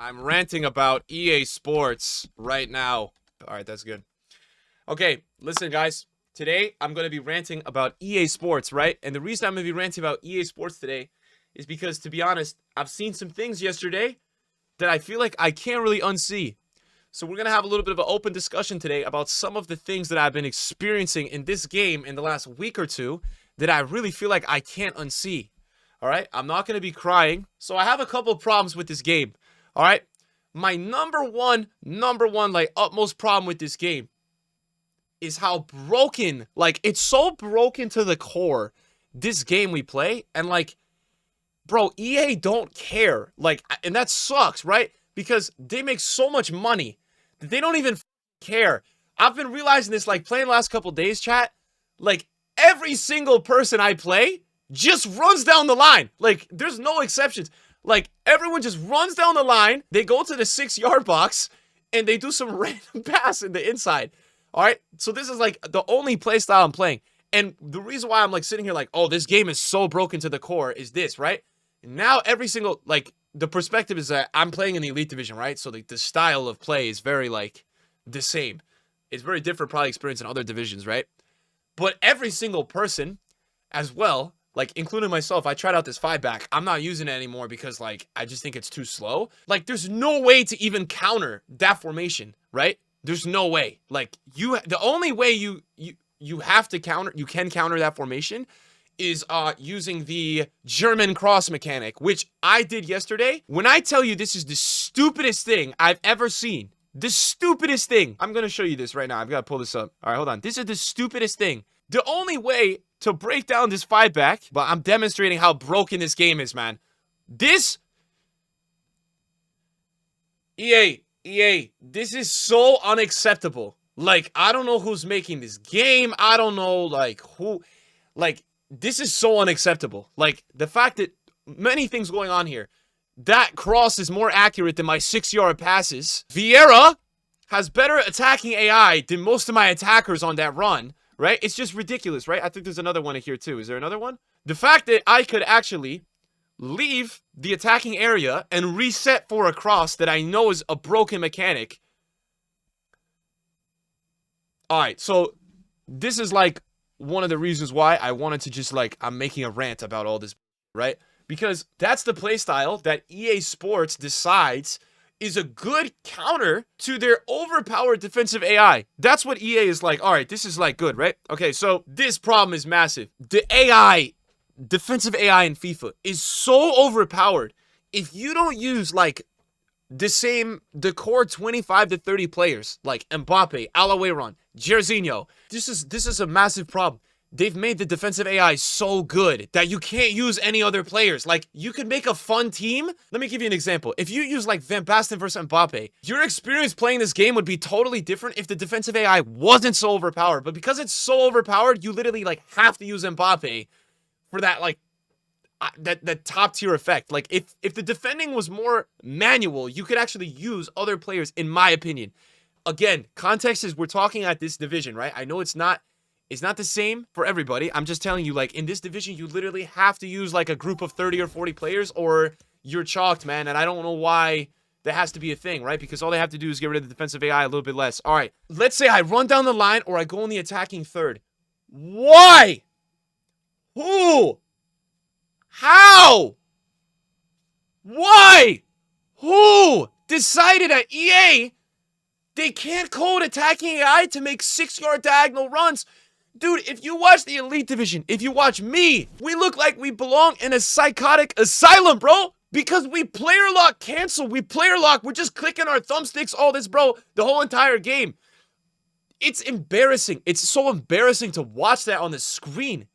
I'm ranting about EA Sports right now. All right, that's good. Okay, listen, guys. Today, I'm going to be ranting about EA Sports, right? And the reason I'm going to be ranting about EA Sports today is because, to be honest, I've seen some things yesterday that I feel like I can't really unsee. So we're going to have a little bit of an open discussion today about some of the things that I've been experiencing in this game in the last week or two that I really feel like I can't unsee. All right? I'm not going to be crying. So I have a couple of problems with this game. All right? My number one, like, utmost problem with this game is how broken, like, it's so broken to the core, this game we play. And, like, bro, EA don't care. Like, and that sucks, right? Because they make so much money that they don't even care. I've been realizing this, like, playing the last couple days, chat. Like, every single person I play just runs down the line. Like, there's no exceptions. Like, everyone just runs down the line. They go to the 6-yard box, and they do some random pass in the inside. All right? So this is, like, the only play style I'm playing. And the reason why I'm, like, sitting here like, oh, this game is so broken to the core is this, right? Now every single, like, the perspective is that I'm playing in the Elite Division, right? So the style of play is very, like, the same. It's very different, probably, experience in other divisions, right? But every single person as well, like, including myself, I tried out this 5-back. I'm not using it anymore because, like, I just think it's too slow. Like, there's no way to even counter that formation, right? There's no way. Like, the only way you have to counter, you can counter that formation is using the German cross mechanic, which I did yesterday. When I tell you this is the stupidest thing I've ever seen, the stupidest thing. I'm going to show you this right now. I've got to pull this up. All right, hold on. This is the stupidest thing. The only way to break down this 5-back, but I'm demonstrating how broken this game is, man. This EA, this is so unacceptable. Like, I don't know who's making this game. I don't know, like, who, like, this is so unacceptable. Like, the fact that many things going on here. That cross is more accurate than my 6-yard passes. Vieira has better attacking AI than most of my attackers on that run, right? It's just ridiculous, right? I think there's another one here too. Is there another one? The fact that I could actually leave the attacking area and reset for a cross that I know is a broken mechanic. All right, so this is, like, one of the reasons why I wanted to just, like, I'm making a rant about all this, right? Because that's the playstyle that EA Sports decides is a good counter to their overpowered defensive AI. That's what EA is like, all right, this is, like, good, right? Okay, so this problem is massive. The AI, defensive AI in FIFA is so overpowered. If you don't use, like, the core 25 to 30 players, like Mbappe, Alaoueron, Jairzinho, this is a massive problem. They've made the defensive AI so good that you can't use any other players. Like, you could make a fun team. Let me give you an example. If you use, like, Van Basten versus Mbappe, your experience playing this game would be totally different if the defensive AI wasn't so overpowered. But because it's so overpowered, you literally, like, have to use Mbappe for that, like, that top tier effect. Like, if the defending was more manual, you could actually use other players, in my opinion. Again, context is we're talking at this division, right? I know it's not the same for everybody. I'm just telling you, like, in this division, you literally have to use, like, a group of 30 or 40 players or you're chalked, man. And I don't know why that has to be a thing, right? Because all they have to do is get rid of the defensive AI a little bit less. All right, let's say I run down the line or I go in the attacking third. Why? Who? How? Why? Who decided at EA they can't code attacking AI to make 6-yard diagonal runs? Dude, if you watch the Elite Division, if you watch me, we look like we belong in a psychotic asylum, bro. Because we player lock cancel, we player lock, we're just clicking our thumbsticks, all this, bro, the whole entire game. It's embarrassing. It's so embarrassing to watch that on the screen.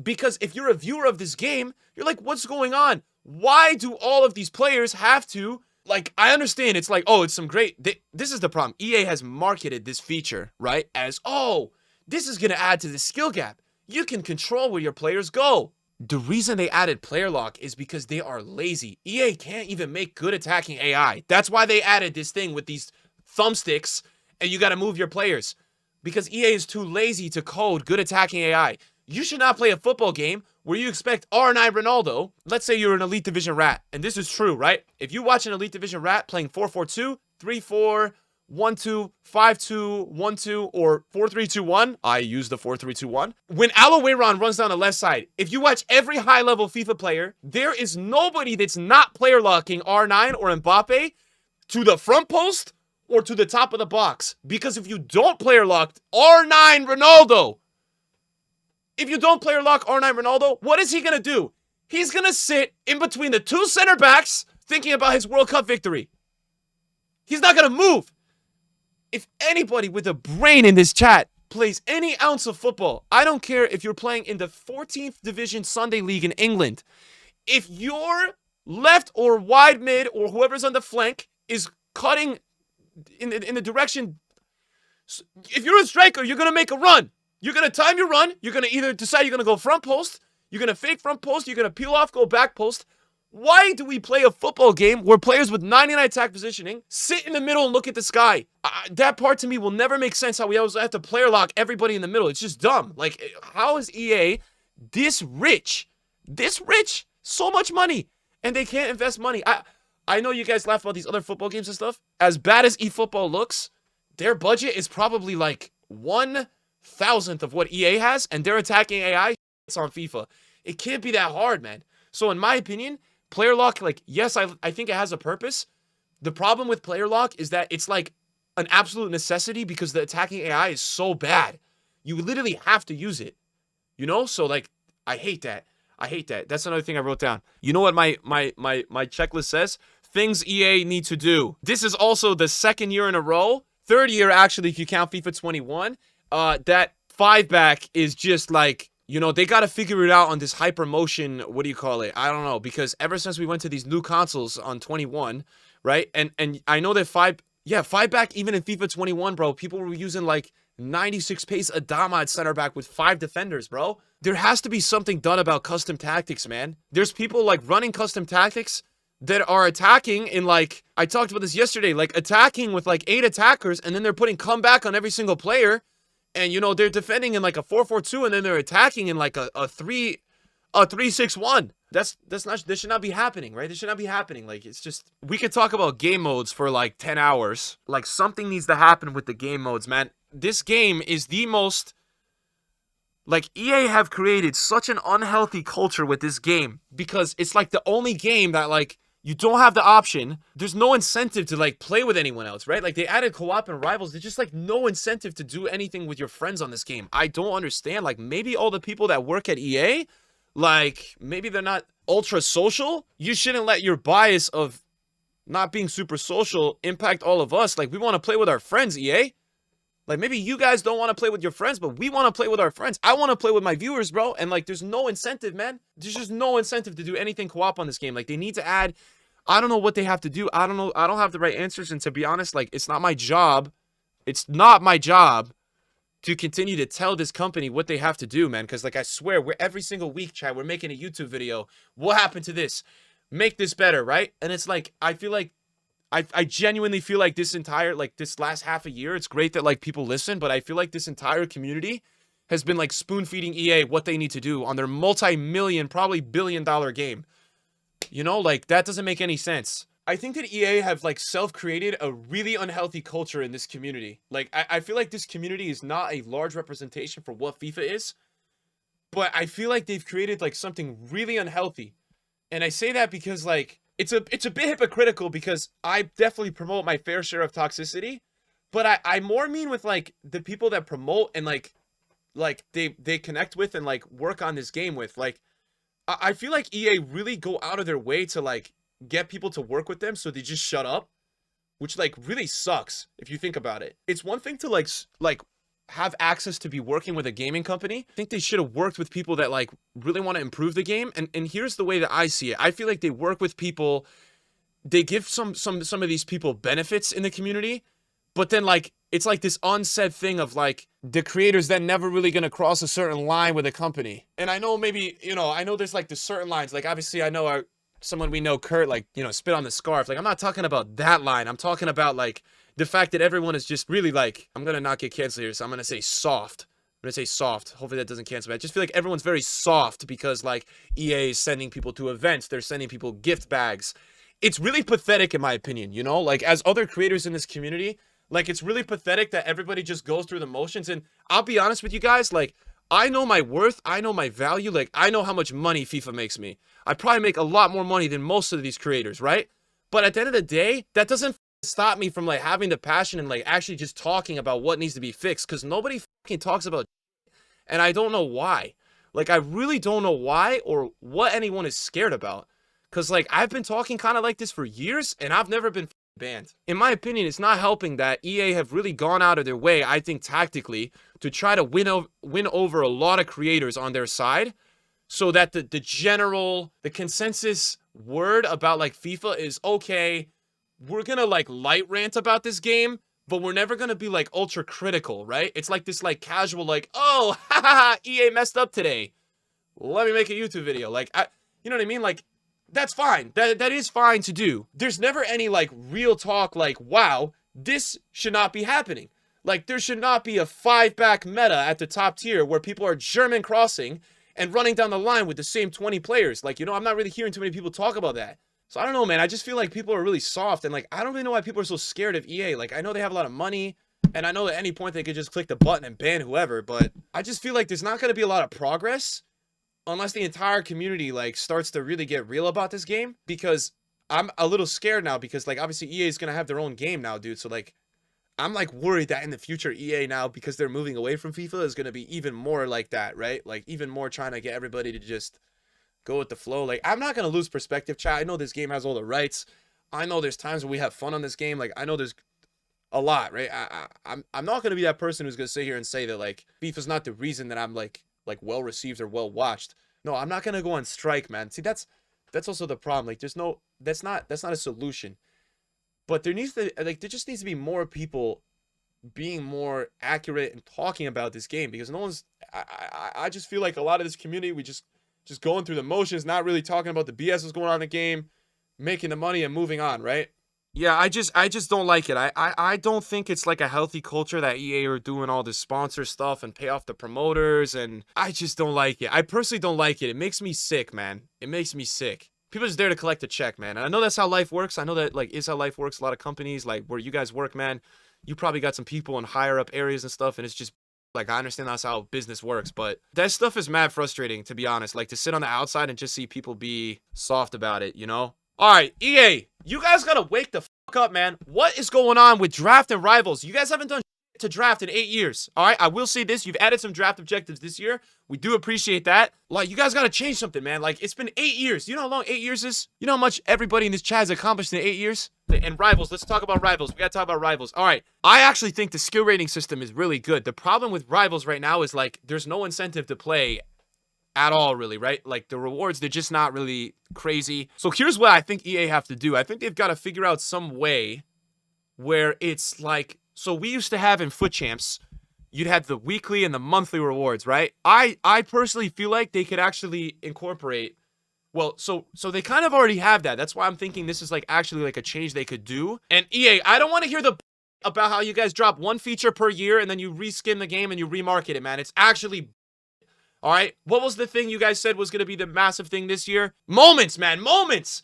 Because if you're a viewer of this game, you're like, what's going on? Why do all of these players have to, like, I understand it's like, oh, it's some great, this is the problem. EA has marketed this feature, right, as, oh, this is going to add to the skill gap. You can control where your players go. The reason they added player lock is because they are lazy. EA can't even make good attacking AI. That's why they added this thing with these thumbsticks and you got to move your players. Because EA is too lazy to code good attacking AI. You should not play a football game where you expect R9 Ronaldo, let's say you're an Elite Division rat, and this is true, right? If you watch an Elite Division rat playing 4-4-2, 3-4, 1-2, 5-2, 1-2, or 4-3-2-1, I use the 4-3-2-1. When Alawayron runs down the left side, if you watch every high-level FIFA player, there is nobody that's not player locking R9 or Mbappe to the front post or to the top of the box. Because if you don't player lock R9 Ronaldo, if you don't player lock R9 Ronaldo, what is he going to do? He's going to sit in between the two center backs thinking about his World Cup victory. He's not going to move. If anybody with a brain in this chat plays any ounce of football, I don't care if you're playing in the 14th Division Sunday League in England, if your left or wide mid or whoever's on the flank is cutting in the direction, if you're a striker, you're going to make a run. You're going to time your run. You're going to either decide you're going to go front post, you're going to fake front post, you're going to peel off, go back post. Why do we play a football game where players with 99 attack positioning sit in the middle and look at the sky? That part to me will never make sense, how we always have to player lock everybody in the middle. It's just dumb. Like, how is EA this rich? This rich? So much money. And they can't invest money. I know you guys laugh about these other football games and stuff. As bad as eFootball looks, their budget is probably like 1,000th of what EA has, and they're attacking AI on FIFA. It can't be that hard, man. So in my opinion, player lock, like, yes, I think it has a purpose. The problem with player lock is that it's like an absolute necessity because the attacking AI is so bad. You literally have to use it. You know? So, like, I hate that. I hate that. That's another thing I wrote down. You know what my checklist says? Things EA need to do. This is also the second year in a row. Third year, actually, if you count FIFA 21. That 5-back is just like, you know, they got to figure it out on this hypermotion, what do you call it? I don't know, because ever since we went to these new consoles on 21, right? And I know that 5-back, even in FIFA 21, bro, people were using like 96 pace Adama at center back with 5 defenders, bro. There has to be something done about custom tactics, man. There's people like running custom tactics that are attacking in like, I talked about this yesterday, like attacking with like 8 attackers, and then they're putting comeback on every single player. And, you know, they're defending in like a 4-4-2, and then they're attacking in like a 3-6-1. This should not be happening, right? This should not be happening. Like, it's just, we could talk about game modes for like 10 hours. Like, something needs to happen with the game modes, man. This game is the most, like, EA have created such an unhealthy culture with this game because it's like the only game that, like, you don't have the option. There's no incentive to, like, play with anyone else, right? Like, they added co-op and rivals. There's just, like, no incentive to do anything with your friends on this game. I don't understand. Like, maybe all the people that work at EA, like, maybe they're not ultra social. You shouldn't let your bias of not being super social impact all of us. Like, we want to play with our friends, EA. Like, maybe you guys don't want to play with your friends, but we want to play with our friends. I want to play with my viewers, bro. And, like, there's no incentive, man. There's just no incentive to do anything co-op on this game. Like, they need to add, I don't know what they have to do. I don't know. I don't have the right answers. And to be honest, like, it's not my job. It's not my job to continue to tell this company what they have to do, man. Because, like, I swear, we're every single week, Chad, we're making a YouTube video. What happened to this? Make this better, right? And it's like, I feel like, I genuinely feel like this last half a year, it's great that, like, people listen, but I feel like this entire community has been, like, spoon-feeding EA what they need to do on their multi-million, probably billion-dollar game. You know, like, that doesn't make any sense. I think that EA have, like, self-created a really unhealthy culture in this community. Like, I feel like this community is not a large representation for what FIFA is, but I feel like they've created, like, something really unhealthy. And I say that because, like, it's a bit hypocritical because I definitely promote my fair share of toxicity, but I more mean with, like, the people that promote and, like they connect with and, like, work on this game with. Like, I feel like EA really go out of their way to, like, get people to work with them so they just shut up, which, like, really sucks if you think about it. It's one thing to, like have access to be working with a gaming company. I think they should have worked with people that, like, really want to improve the game. And here's the way that I see it. I feel like they work with people, they give some of these people benefits in the community, but then, like, it's like this unsaid thing of, like, the creators then never really gonna cross a certain line with a company. And I know maybe, you know, I know there's, like, the certain lines. Like, obviously I know someone we know, Kurt, like, you know, spit on the scarf. Like, I'm not talking about that line. I'm talking about, like, the fact that everyone is just really, like, I'm gonna not get canceled here, so I'm gonna say soft. I'm gonna say soft. Hopefully that doesn't cancel me. I just feel like everyone's very soft because like EA is sending people to events. They're sending people gift bags. It's really pathetic in my opinion, you know? Like as other creators in this community, like it's really pathetic that everybody just goes through the motions. And I'll be honest with you guys, like I know my worth, I know my value, like I know how much money FIFA makes me. I probably make a lot more money than most of these creators, right? But at the end of the day, that doesn't stop me from like having the passion and like actually just talking about what needs to be fixed, because nobody fucking talks about, and I don't know why. Like I really don't know why or what anyone is scared about, because like I've been talking kind of like this for years and I've never been banned. In my opinion, it's not helping that EA have really gone out of their way, I think tactically, to try to win over a lot of creators on their side, so that the consensus word about like FIFA is, okay, we're gonna like light rant about this game, but we're never gonna be like ultra critical, right? It's like this like casual like, oh, haha, EA messed up today, let me make a YouTube video. Like you know what I mean? Like that's fine. That is fine to do. There's never any like real talk like, wow, this should not be happening. Like there should not be a 5-back meta at the top tier where people are German crossing and running down the line with the same 20 players. Like, you know, I'm not really hearing too many people talk about that. So I don't know, man. I just feel like people are really soft, and like I don't really know why people are so scared of EA. Like I know they have a lot of money, and I know at any point they could just click the button and ban whoever, but I just feel like there's not going to be a lot of progress unless the entire community like starts to really get real about this game, because I'm a little scared now, because like obviously EA is going to have their own game now, dude. So like I'm like worried that in the future EA now, because they're moving away from FIFA, is going to be even more like that, right? Like even more trying to get everybody to just go with the flow. Like I'm not going to lose perspective, chat. I know this game has all the rights. I know there's times when we have fun on this game. Like I know there's a lot, right? I'm not going to be that person who's going to sit here and say that like FIFA's not the reason that I'm like well received or well watched. No, I'm not going to go on strike, man. See, that's also the problem. Like there's no, that's not a solution. But there just needs to be more people being more accurate and talking about this game, because no one's, I just feel like a lot of this community, we just going through the motions, not really talking about the BS that's going on in the game, making the money and moving on, right? Yeah, I just don't like it. I don't think it's like a healthy culture that EA are doing all this sponsor stuff and pay off the promoters, and I just don't like it. I personally don't like it. It makes me sick, man. It makes me sick. People are just there to collect a check, man. And I know that's how life works. I know that like is how life works. A lot of companies, like where you guys work, man, you probably got some people in higher up areas and stuff, and it's just like, I understand that's how business works, but that stuff is mad frustrating, to be honest. Like to sit on the outside and just see people be soft about it, you know? All right, EA, you guys gotta wake the fuck up, man. What is going on with draft and rivals? You guys haven't done to draft in 8 years. All right, I will say this. You've added some draft objectives this year. We do appreciate that. Like, you guys gotta change something, man. Like, it's been 8 years. You know how long 8 years is? You know how much everybody in this chat has accomplished in 8 years? And rivals, let's talk about rivals. We gotta talk about rivals. All right, I actually think the skill rating system is really good. The problem with rivals right now is, like, there's no incentive to play at all, really, right? Like, the rewards, they're just not really crazy. So here's what I think EA have to do. I think they've got to figure out some way where it's like, so we used to have in Foot Champs, you'd have the weekly and the monthly rewards, right? I personally feel like they could actually incorporate, well, so they kind of already have that. That's why I'm thinking this is like actually like a change they could do. And EA, I don't want to hear the about how you guys drop one feature per year and then you reskin the game and you remarket it, man. It's actually, all right? What was the thing you guys said was going to be the massive thing this year? Moments, man, moments.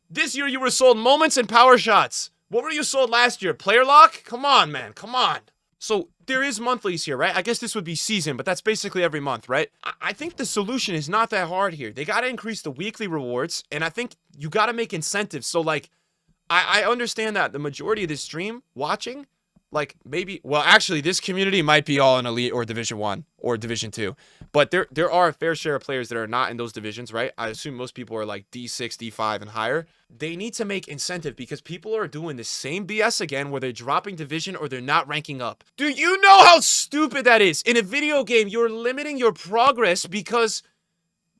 This year you were sold moments and power shots. What were you sold last year? Player lock? Come on, man. Come on. So there is monthlies here, right? I guess this would be season, but that's basically every month, right? I think the solution is not that hard here. They got to increase the weekly rewards, and I think you got to make incentives. So, like, I understand that the majority of this stream watching, like, maybe, well, actually, this community might be all in Elite or Division 1 or Division 2. But there are a fair share of players that are not in those divisions, right? I assume most people are like D6, D5, and higher. They need to make incentive because people are doing the same BS again where they're dropping division or they're not ranking up. Do you know how stupid that is? In a video game, you're limiting your progress because,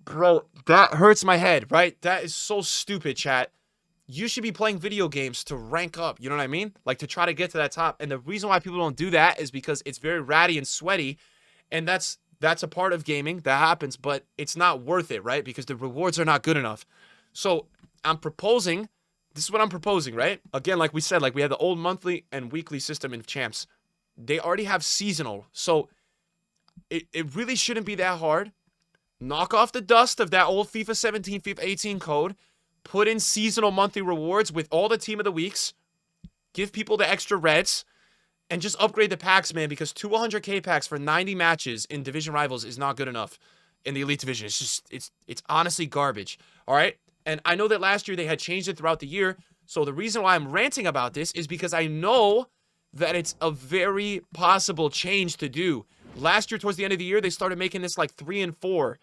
bro, that hurts my head, right? That is so stupid, chat. You should be playing video games to rank up, you know what I mean? Like to try to get to that top. And the reason why people don't do that is because it's very ratty and sweaty. And that's a part of gaming that happens, but it's not worth it, right? Because the rewards are not good enough. So I'm proposing, this is what I'm proposing, right? Again, like we said, like we have the old monthly and weekly system in Champs. They already have seasonal. So it really shouldn't be that hard. Knock off the dust of that old FIFA 17, FIFA 18 code. Put in seasonal monthly rewards with all the team of the weeks. Give people the extra reds. And just upgrade the packs, man, because 200k packs for 90 matches in Division Rivals is not good enough in the Elite Division. It's just, it's honestly garbage, all right? And I know that last year they had changed it throughout the year, so the reason why I'm ranting about this is because I know that it's a very possible change to do. Last year, towards the end of the year, they started making this like 3 and 4.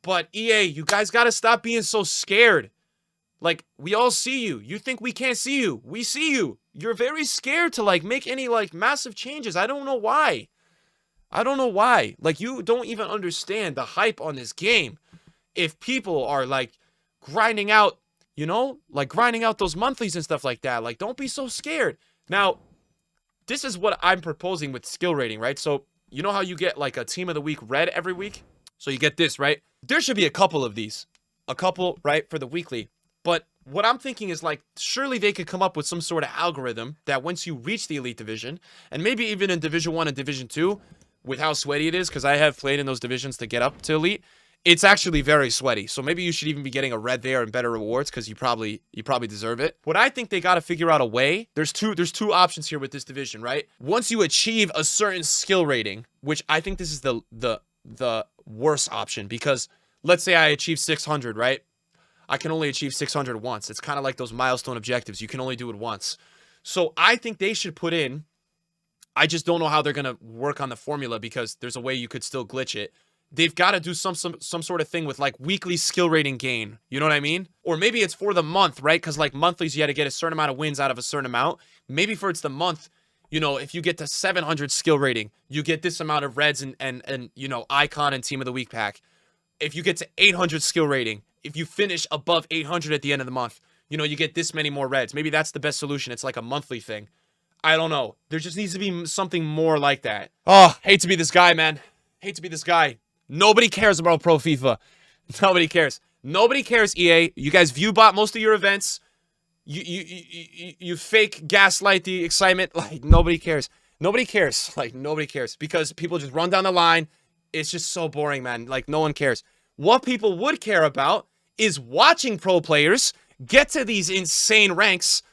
But EA, you guys got to stop being so scared. Like, we all see you. You think we can't see you. We see you. You're very scared to, like, make any, like, massive changes. I don't know why. I don't know why. Like, you don't even understand the hype on this game. If people are, like, grinding out, you know? Like, grinding out those monthlies and stuff like that. Like, don't be so scared. Now, this is what I'm proposing with skill rating, right? So, you know how you get, like, a Team of the Week red every week? So, you get this, right? There should be a couple of these. A couple, right, for the weekly. But what I'm thinking is, like, surely they could come up with some sort of algorithm that once you reach the Elite Division, and maybe even in Division 1 and Division 2, with how sweaty it is, because I have played in those divisions to get up to Elite, it's actually very sweaty. So maybe you should even be getting a red there and better rewards, because you probably deserve it. What I think they got to figure out a way, there's two options here with this division, right? Once you achieve a certain skill rating, which I think this is the worst option, because let's say I achieve 600, right? I can only achieve 600 once. It's kind of like those milestone objectives. You can only do it once. So I think they should put in, I just don't know how they're going to work on the formula because there's a way you could still glitch it. They've got to do some sort of thing with like weekly skill rating gain. You know what I mean? Or maybe it's for the month, right? Because like monthlies, you had to get a certain amount of wins out of a certain amount. Maybe for it's the month, you know, if you get to 700 skill rating, you get this amount of reds and you know, icon and team of the week pack. If you get to 800 skill rating, if you finish above 800 at the end of the month, you know, you get this many more reds. Maybe that's the best solution. It's like a monthly thing. I don't know. There just needs to be something more like that. Oh, hate to be this guy, man. Hate to be this guy. Nobody cares about Pro FIFA. Nobody cares. Nobody cares, EA. You guys view bot most of your events. You fake gaslight the excitement. Like, nobody cares. Nobody cares. Like, nobody cares. Because people just run down the line. It's just so boring, man. Like, no one cares. What people would care about is watching pro players get to these insane ranks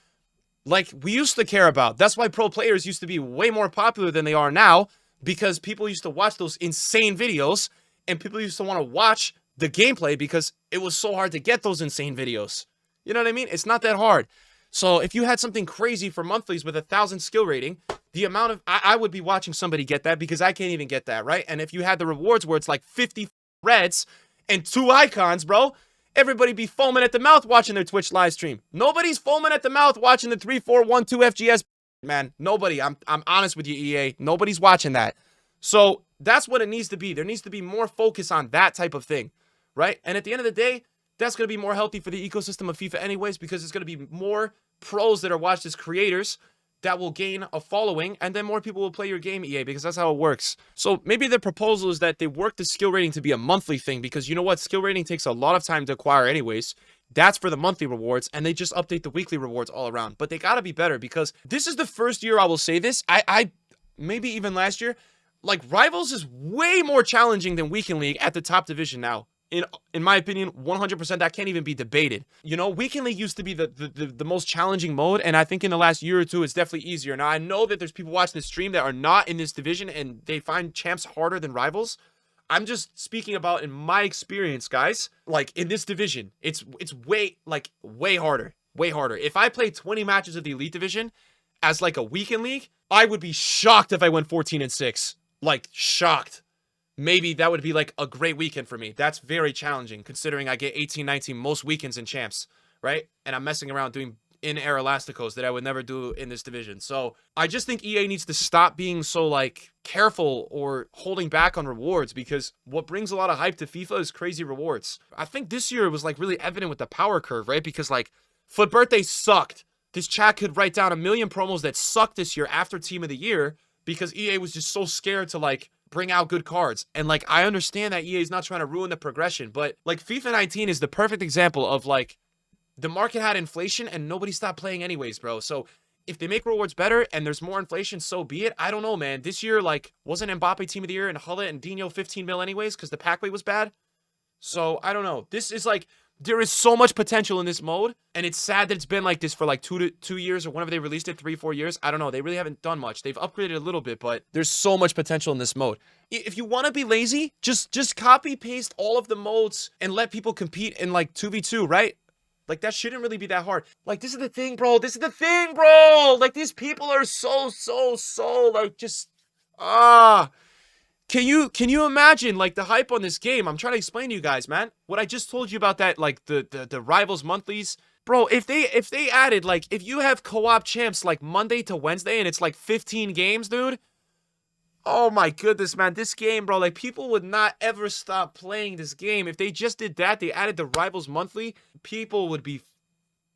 like we used to care about. That's why pro players used to be way more popular than they are now, because people used to watch those insane videos and people used to want to watch the gameplay because it was so hard to get those insane videos. You know what I mean? It's not that hard. So if you had something crazy for monthlies with 1,000 skill rating, the amount of, I would be watching somebody get that because I can't even get that, right? And if you had the rewards where it's like 50 reds and 2 icons, bro, everybody be foaming at the mouth watching their Twitch live stream. Nobody's foaming at the mouth watching the 3-4-1-2 FGS, man. Nobody. I'm honest with you, EA. Nobody's watching that. So that's what it needs to be. There needs to be more focus on that type of thing, right? And at the end of the day, that's going to be more healthy for the ecosystem of FIFA anyways, because it's going to be more pros that are watched as creators that will gain a following, and then more people will play your game, EA, because that's how it works. So maybe the proposal is that they work the skill rating to be a monthly thing, because you know what? Skill rating takes a lot of time to acquire anyways. That's for the monthly rewards, and they just update the weekly rewards all around. But they got to be better, because this is the first year I will say this. I maybe even last year, like, Rivals is way more challenging than Weekend League at the top division now. In my opinion, 100%, that can't even be debated. You know, Weekend League used to be the most challenging mode, and I think in the last year or two, it's definitely easier. Now, I know that there's people watching this stream that are not in this division, and they find champs harder than Rivals. I'm just speaking about in my experience, guys. Like, in this division, it's way harder. Way harder. If I played 20 matches of the Elite Division as, like, a Weekend League, I would be shocked if I went 14-6. Like, shocked. Maybe that would be like a great weekend for me. That's very challenging considering I get 18, 19 most weekends in champs, right? And I'm messing around doing in-air elasticos that I would never do in this division. So I just think EA needs to stop being so like careful or holding back on rewards, because what brings a lot of hype to FIFA is crazy rewards. I think this year it was like really evident with the power curve, right? Because like Foot Birthday sucked. This chat could write down a million promos that sucked this year after Team of the Year because EA was just so scared to like bring out good cards. And like, I understand that EA is not trying to ruin the progression, but like FIFA 19 is the perfect example of like the market had inflation and nobody stopped playing anyways, bro. So if they make rewards better and there's more inflation, so be it. I don't know, man. This year, like, wasn't Mbappe team of the year and Hullet and Dino 15 mil anyways because the pack weight was bad? So, I don't know. This is like, there is so much potential in this mode, and it's sad that it's been like this for like 2 years or whenever they released it, 3-4 years. I don't know. They really haven't done much. They've upgraded a little bit, but there's so much potential in this mode. If you want to be lazy, just copy paste all of the modes and let people compete in like 2v2, right? Like, that shouldn't really be that hard. Like, this is the thing, bro. This is the thing, bro. Like, these people are so, like, just, Can you imagine, like, the hype on this game? I'm trying to explain to you guys, man. What I just told you about that, like, the Rivals monthlies. Bro, if they added, like, if you have co-op champs, like, Monday to Wednesday, and it's, like, 15 games, dude. Oh, my goodness, man. This game, bro, like, people would not ever stop playing this game. If they just did that, they added the Rivals monthly, people would be...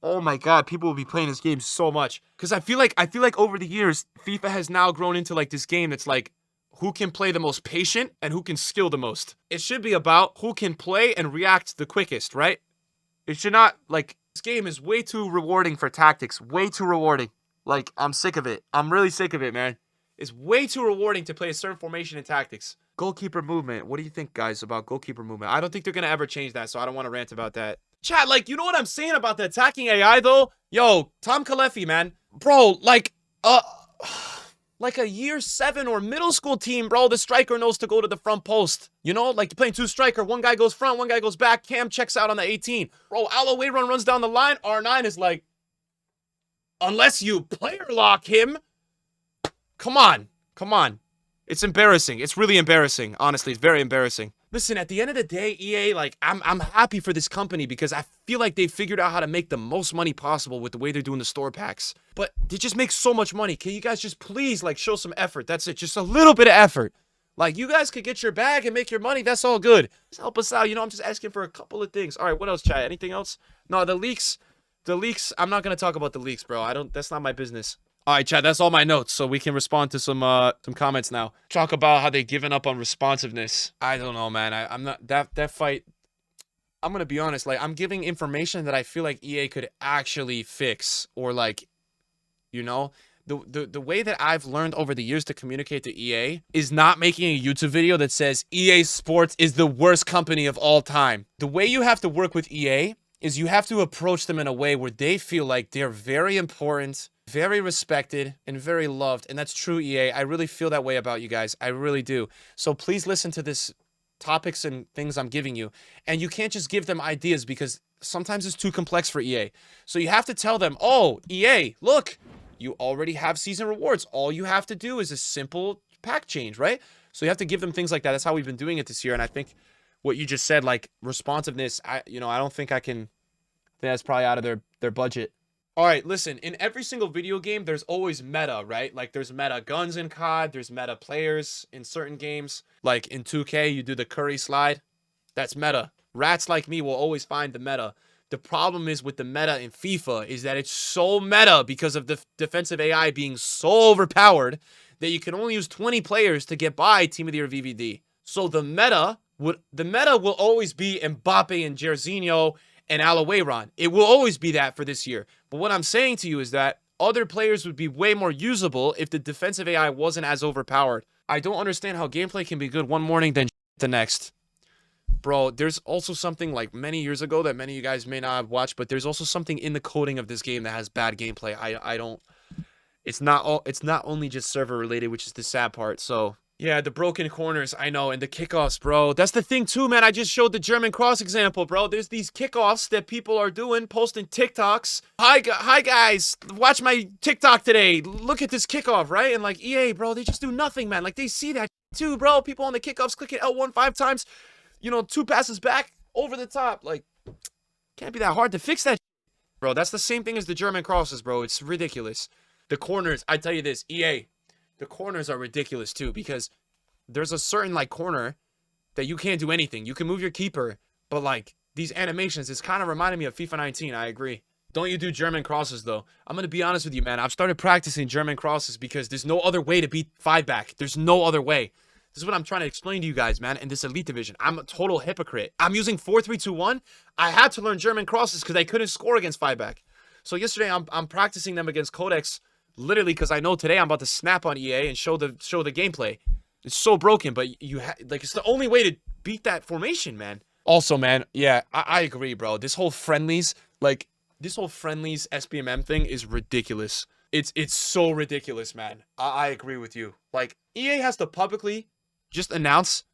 Oh, my God. People would be playing this game so much. Because I feel like over the years, FIFA has now grown into, like, this game that's, like, who can play the most patient and who can skill the most. It should be about who can play and react the quickest, right? It should not, like, this game is way too rewarding for tactics. Way too rewarding. Like, I'm sick of it. I'm really sick of it, man. It's way too rewarding to play a certain formation in tactics. Goalkeeper movement. What do you think, guys, about goalkeeper movement? I don't think they're going to ever change that, so I don't want to rant about that. Chat, like, you know what I'm saying about the attacking AI, though? Yo, Tom Kalefi, man. Bro, like a year 7 or middle school team, bro, the striker knows to go to the front post. You know, like, you're playing 2 striker, one guy goes front, one guy goes back, Cam checks out on the 18. Bro, Alaway runs down the line, R9 is like, unless you player lock him, come on. It's embarrassing. It's really embarrassing. Honestly, it's very embarrassing. Listen, at the end of the day, EA, like, I'm happy for this company because I feel like they figured out how to make the most money possible with the way they're doing the store packs. But they just make so much money. Can you guys just please, like, show some effort? That's it. Just a little bit of effort. Like, you guys could get your bag and make your money. That's all good. Just help us out. You know, I'm just asking for a couple of things. All right, what else, chat? Anything else? No, the leaks, I'm not going to talk about the leaks, bro. That's not my business. All right, chat, that's all my notes, so we can respond to some comments now. Talk about how they've given up on responsiveness. I don't know, man. I'm not... That fight... I'm gonna be honest, like, I'm giving information that I feel like EA could actually fix. Or, like, you know? The way that I've learned over the years to communicate to EA is not making a YouTube video that says EA Sports is the worst company of all time. The way you have to work with EA is you have to approach them in a way where they feel like they're very important, very respected, and very loved. And that's true, EA. I really feel that way about you guys. I really do. So please listen to this topics and things I'm giving you. And you can't just give them ideas because sometimes it's too complex for EA. So you have to tell them, oh, EA, look, you already have season rewards. All you have to do is a simple pack change, right? So you have to give them things like that. That's how we've been doing it this year. And I think what you just said, like responsiveness, I don't think I think that's probably out of their budget. All right, listen, in every single video game, there's always meta, right? Like, there's meta guns in COD, there's meta players in certain games. Like, in 2K, you do the Curry slide. That's meta. Rats like me will always find the meta. The problem is with the meta in FIFA is that it's so meta because of the defensive AI being so overpowered that you can only use 20 players to get by Team of the Year VVD. So the meta will always be Mbappe and Jairzinho and Alawayron. It will always be that for this year. But what I'm saying to you is that other players would be way more usable if the defensive AI wasn't as overpowered. I don't understand how gameplay can be good one morning, then the next. Bro, there's also something like many years ago that many of you guys may not have watched, but there's also something in the coding of this game that has bad gameplay. It's not only just server related, which is the sad part. So yeah, the broken corners, I know, and the kickoffs, bro. That's the thing too, man. I just showed the German cross example, bro. There's these kickoffs that people are doing, posting TikToks. Hi guys, watch my TikTok today. Look at this kickoff, right? And like EA, bro, they just do nothing, man. Like they see that too, bro. People on the kickoffs clicking L1 5 times, 2 passes back over the top. Like, can't be that hard to fix that, bro. That's the same thing as the German crosses, bro. It's ridiculous. The corners, I tell you this, EA. The corners are ridiculous too because there's a certain like corner that you can't do anything. You can move your keeper, but like these animations, it's kind of reminding me of FIFA 19. I agree. Don't you do German crosses though? I'm going to be honest with you, man. I've started practicing German crosses because there's no other way to beat 5-back. There's no other way. This is what I'm trying to explain to you guys, man, in this Elite Division. I'm a total hypocrite. I'm using 4-3-2-1. I had to learn German crosses because I couldn't score against 5-back. So yesterday I'm practicing them against Codex literally because I know today I'm about to snap on EA and show the gameplay. It's so broken, but like it's the only way to beat that formation, man. Also, man, yeah, I agree, bro. This whole friendlies SBMM thing is ridiculous. It's so ridiculous, man. I agree with you. Like, EA has to publicly just announce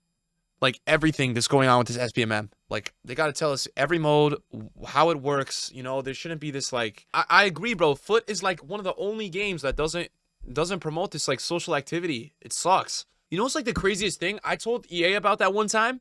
like everything that's going on with this SBMM. Like, they gotta tell us every mode, how it works. You know, there shouldn't be this like. I agree, bro. Foot is like one of the only games that doesn't promote this like social activity. It sucks. You know what's like the craziest thing? I told EA about that one time,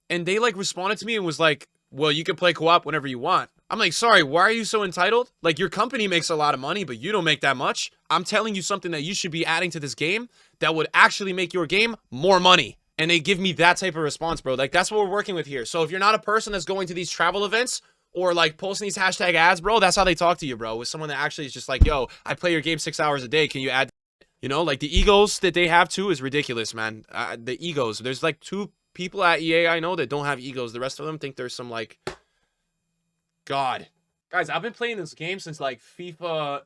and they like responded to me and was like, "Well, you can play co-op whenever you want." I'm like, sorry, why are you so entitled? Like, your company makes a lot of money, but you don't make that much. I'm telling you something that you should be adding to this game that would actually make your game more money. And they give me that type of response, bro. Like, that's what we're working with here. So if you're not a person that's going to these travel events or like posting these hashtag ads, bro, that's how they talk to you, bro. With someone that actually is just like, yo, I play your game 6 hours a day. Can you add, you know, like the egos that they have too is ridiculous, man. The egos. There's like 2 people at EA I know that don't have egos. The rest of them think there's some like, God. Guys, I've been playing this game since like FIFA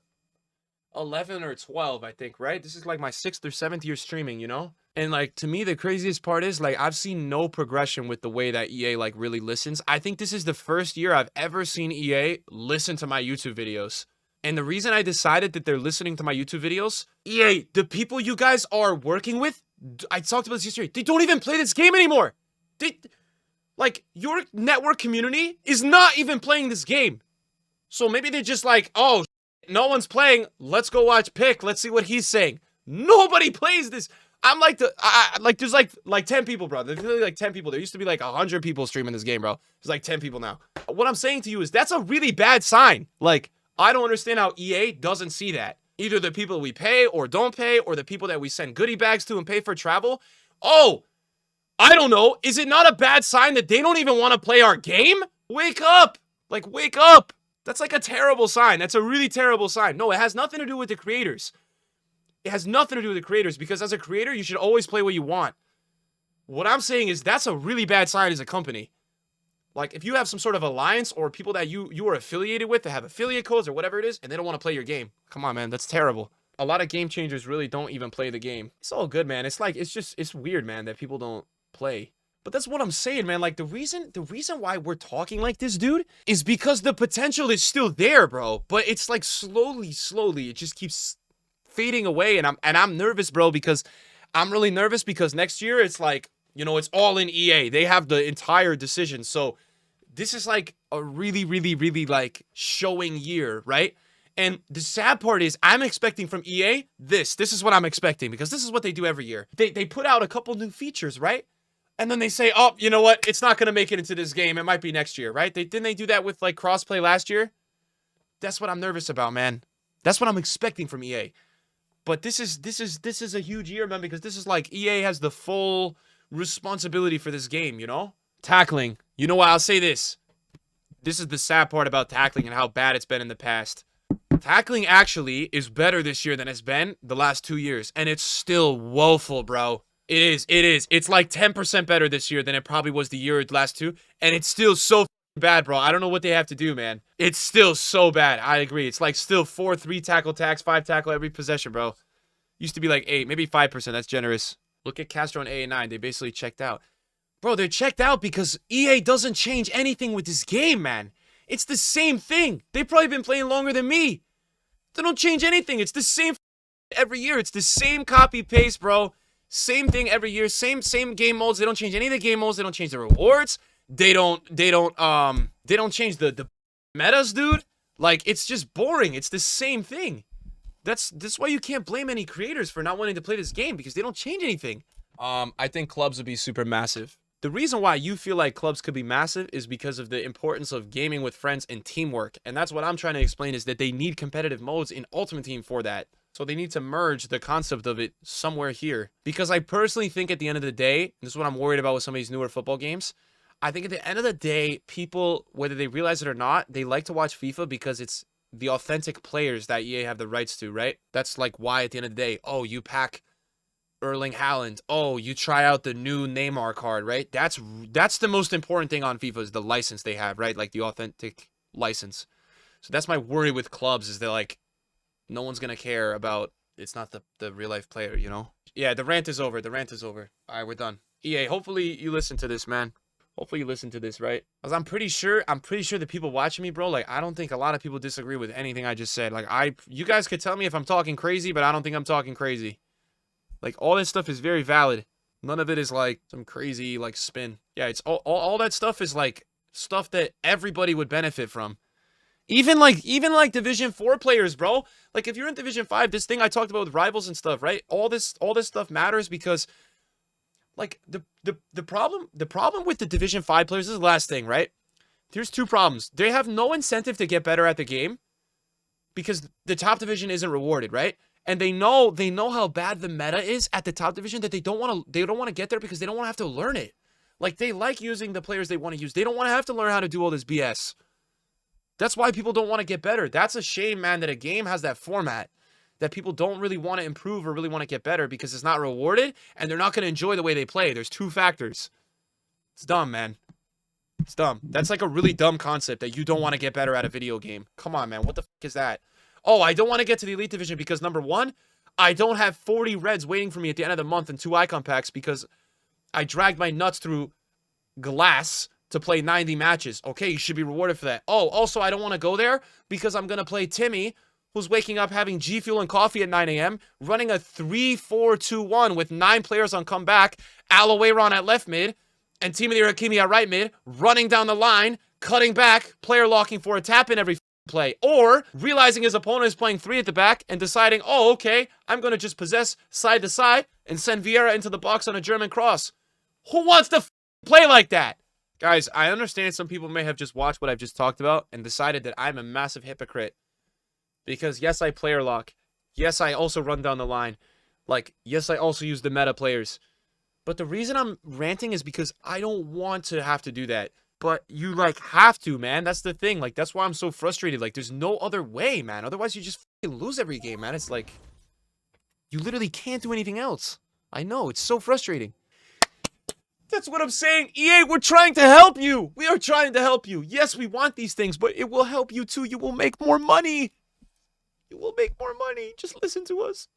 11 or 12, I think, right? This is like my 6th or 7th year streaming, you know? And like, to me, the craziest part is like, I've seen no progression with the way that EA like really listens. I think this is the first year I've ever seen EA listen to my YouTube videos. And the reason I decided that they're listening to my YouTube videos, EA, the people you guys are working with, I talked about this yesterday, they don't even play this game anymore. Like, your network community is not even playing this game. So maybe they're just like, oh, no one's playing. Let's go watch Pick. Let's see what he's saying. Nobody plays this. I'm like, there's like 10 people, bro. There's literally like 10 people. There used to be like 100 people streaming this game, bro. There's like 10 people now. What I'm saying to you is that's a really bad sign. Like, I don't understand how EA doesn't see that. Either the people we pay or don't pay, or the people that we send goodie bags to and pay for travel. Oh, I don't know. Is it not a bad sign that they don't even want to play our game? Wake up. Like, wake up. That's like a terrible sign. That's a really terrible sign. No, it has nothing to do with the creators. It has nothing to do with the creators, because as a creator, you should always play what you want. What I'm saying is that's a really bad sign as a company. Like, if you have some sort of alliance or people that you are affiliated with that have affiliate codes or whatever it is, and they don't want to play your game. Come on, man. That's terrible. A lot of game changers really don't even play the game. It's all good, man. It's like, it's weird, man, that people don't play. But that's what I'm saying, man. Like, the reason why we're talking like this, dude, is because the potential is still there, bro. But it's like slowly, it just keeps fading away. And I'm nervous, bro, because I'm really nervous because next year it's like, you know, it's all in EA. They have the entire decision. So this is like a really, like showing year, right? And the sad part is I'm expecting from EA this. This is what I'm expecting, because this is what they do every year. They put out a couple new features, right? And then they say, oh, you know what? It's not going to make it into this game. It might be next year, right? Didn't they do that with like crossplay last year? That's what I'm nervous about, man. That's what I'm expecting from EA. But this is a huge year, man, because this is like EA has the full responsibility for this game, you know? Tackling. You know what? I'll say this. This is the sad part about tackling and how bad it's been in the past. Tackling actually is better this year than it's been the last 2 years. And it's still woeful, bro. It is. It's like 10% better this year than it probably was the year last 2. And it's still so bad, bro. I don't know what they have to do, man. It's still so bad. I agree. It's like still 4, 3 tackle tacks, 5 tackle every possession, bro. Used to be like 8, maybe 5%. That's generous. Look at Castro and A and 9. They basically checked out. Bro, they're checked out because EA doesn't change anything with this game, man. It's the same thing. They've probably been playing longer than me. They don't change anything. It's the same every year. It's the same copy paste, bro. Same thing every year. Same game modes. They don't change any of the game modes. They don't change the rewards. They don't change the metas, dude. Like, it's just boring. It's the same thing. That's why you can't blame any creators for not wanting to play this game, because they don't change anything. I think clubs would be super massive. The reason why you feel like clubs could be massive is because of the importance of gaming with friends and teamwork. And that's what I'm trying to explain, is that they need competitive modes in Ultimate Team for that. So they need to merge the concept of it somewhere here. Because I personally think at the end of the day, this is what I'm worried about with some of these newer football games. I think at the end of the day, people, whether they realize it or not, they like to watch FIFA because it's the authentic players that EA have the rights to, right? That's like why at the end of the day, oh, you pack Erling Haaland. Oh, you try out the new Neymar card, right? That's the most important thing on FIFA, is the license they have, right? Like the authentic license. So that's my worry with clubs, is they're like, no one's gonna care about. It's not the real life player, you know. Yeah, the rant is over. The rant is over. All right, we're done. EA, hopefully you listen to this, man. Hopefully you listen to this, right? Because I'm pretty sure the people watching me, bro, like, I don't think a lot of people disagree with anything I just said. Like, you guys could tell me if I'm talking crazy, but I don't think I'm talking crazy. Like, all this stuff is very valid. None of it is, like, some crazy, like, spin. Yeah, it's all that stuff is, like, stuff that everybody would benefit from. Even like Division 4 players, bro. Like, if you're in Division 5, this thing I talked about with rivals and stuff, right? All this stuff matters because, like, the problem with the Division 5 players, this is the last thing, right? There's two problems. They have no incentive to get better at the game because the top division isn't rewarded, right? And they know how bad the meta is at the top division that they don't want to get there because they don't want to have to learn it. Like, they like using the players they want to use. They don't want to have to learn how to do all this BS. That's why people don't want to get better. That's a shame, man, that a game has that format, that people don't really want to improve or really want to get better because it's not rewarded and they're not going to enjoy the way they play. There's two factors. It's dumb, man. It's dumb. That's like a really dumb concept that you don't want to get better at a video game. Come on, man. What the fuck is that? Oh, I don't want to get to the Elite Division because, number one, I don't have 40 reds waiting for me at the end of the month and 2 icon packs because I dragged my nuts through glass to play 90 matches. Okay, you should be rewarded for that. Oh, also, I don't want to go there because I'm going to play Timmy, who's waking up having G Fuel and coffee at 9 a.m., running a 3-4-2-1 with 9 players on comeback, Alawayron at left mid, and Timothy Hakimi at right mid, running down the line, cutting back, player locking for a tap in every play, or realizing his opponent is playing 3 at the back and deciding, oh, okay, I'm going to just possess side to side and send Vieira into the box on a German cross. Who wants to play like that? Guys, I understand some people may have just watched what I've just talked about and decided that I'm a massive hypocrite. Because, yes, I player lock. Yes, I also run down the line. Like, yes, I also use the meta players. But the reason I'm ranting is because I don't want to have to do that. But you, like, have to, man. That's the thing. Like, that's why I'm so frustrated. Like, there's no other way, man. Otherwise, you just lose every game, man. It's like, you literally can't do anything else. I know, it's so frustrating. That's what I'm saying. EA, we're trying to help you. We are trying to help you. Yes, we want these things, but it will help you too. You will make more money. You will make more money. Just listen to us.